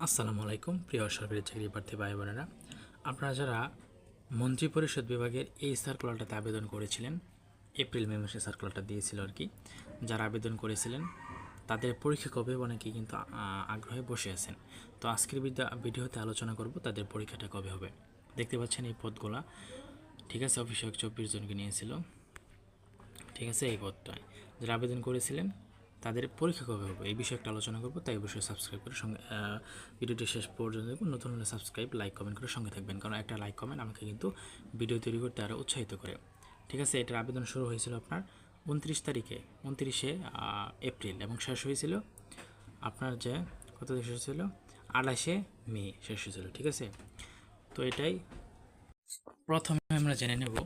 আসসালামু আলাইকুম প্রিয় সরকারি চাকরি প্রার্থী ভাই বোনেরা, আপনারা যারা মন্ত্রিপরিষদ বিভাগের এই সার্কুলারটাতে আবেদন করেছিলেন, এপ্রিল মে মাসে সার্কুলারটা দিয়েছিল আর কি, যারা আবেদন করেছিলেন তাদের পরীক্ষা কবে অনেকেই কিন্তু আগ্রহে বসে আছেন। তো আজকের ভিডিওতে আলোচনা করব তাদের পরীক্ষাটা কবে হবে। দেখতে পাচ্ছেন এই পদগুলা, ঠিক আছে, অফিসে 24 জনকে নিয়েছিল, ঠিক আছে। এই পদটায় যারা আবেদন করেছিলেন তাদের পরীক্ষা কবে হবে এই বিষয়ে একটা আলোচনা করব, তাই অবশ্যই সাবস্ক্রাইব করে সঙ্গে ভিডিওটি শেষ পর্যন্ত দেখুন। নতুন হলে সাবস্ক্রাইব, লাইক, কমেন্ট করে সঙ্গে থাকবেন, কারণ একটা লাইক কমেন্ট আমাকে কিন্তু ভিডিও তৈরি করতে আরও উৎসাহিত করে। ঠিক আছে, এটার আবেদন শুরু হয়েছিল আপনার 29শে এপ্রিল এবং শেষ হয়েছিল আপনার যে কত শেষ হয়েছিল 28শে মে শেষ হয়েছিল। ঠিক আছে, তো এটাই প্রথমে আমরা জেনে নেব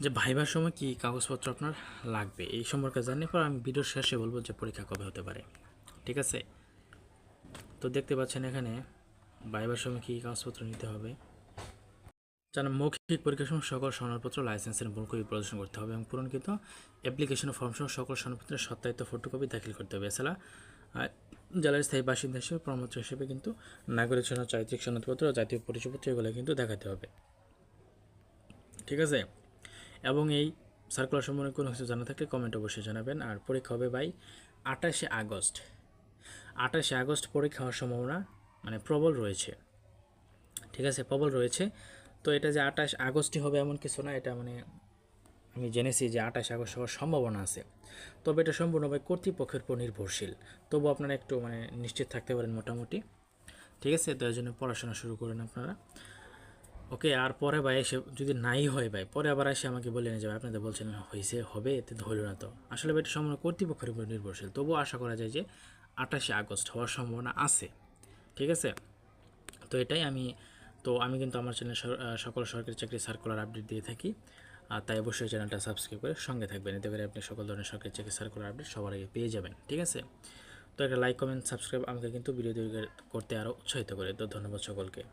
যে ভাইবার সময় কী কাগজপত্র আপনার লাগবে এই সম্পর্কে জানার পর আমি ভিডিওর শেষে বলবো যে পরীক্ষা কবে হতে পারে। ঠিক আছে, তো দেখতে পাচ্ছেন এখানে ভাইবার সময় কী কাগজপত্র নিতে হবে। যেন মৌখিক পরীক্ষার সময় সকল সনদপত্র, লাইসেন্সের মূল কপি প্রদর্শন করতে হবে এবং পূরণকৃত অ্যাপ্লিকেশন ফর্ম সহ সকল সনদপত্রের সত্যায়িত ফটোকপি দাখিল করতে হবে। এছাড়া জেলার স্থায়ী বাসিন্দা হিসেবে প্রমাণপত্র হিসেবে কিন্তু নাগরিক সনদ, চারিত্রিক সনদপত্র, জাতীয় পরিচয়পত্র এগুলো কিন্তু দেখাতে হবে। ঠিক আছে, এবং এই সার্কুলার সম্বন্ধে কোনো কিছু জানা থাকলে কমেন্ট অবশ্যই জানাবেন। আর পরীক্ষা হবে ভাই 28শে আগস্ট পরীক্ষা হওয়ার সম্ভাবনা মানে প্রবল রয়েছে। ঠিক আছে, প্রবল রয়েছে। তো এটা যে 28 আগস্টই হবে এমন কিছু না, এটা মানে আমি জেনেছি যে 28 আগস্ট হওয়ার সম্ভাবনা আছে, তবে এটা সম্পূর্ণভাবে কর্তৃপক্ষের উপর নির্ভরশীল। তবু আপনারা একটু মানে নিশ্চিত থাকতে পারেন মোটামুটি। ঠিক আছে, তো এর জন্য পড়াশোনা শুরু করেন আপনারা। ওকে, আর পরে ভাই এসে যদি নাই হয় ভাই, পরে আবার এসে আমাকে বলে নিয়ে যাবে আপনাদের বলছেন হয়েছে হবে, এতে হইল না। তো আসলে এটা সম্পূর্ণ কর্তৃপক্ষের উপর নির্ভরশীল, তবুও আশা করা যায় যে 28শে আগস্ট হওয়ার সম্ভাবনা আছে। ঠিক আছে, তো এটাই আমি কিন্তু আমার চ্যানেলে সকল সরকারি চাকরি সার্কুলার আপডেট দিয়ে থাকি, আর তাই অবশ্যই চ্যানেলটা সাবস্ক্রাইব করে সঙ্গে থাকবেন, এতে করে আপনি সকল ধরনের সরকারি চাকরি সার্কুলার আপডেট সবার আগে পেয়ে যাবেন। ঠিক আছে, তো একটা লাইক, কমেন্ট, সাবস্ক্রাইব আমাকে কিন্তু ভিডিও তৈরি করতে আরও উৎসাহিত করে। তো ধন্যবাদ সকলকে।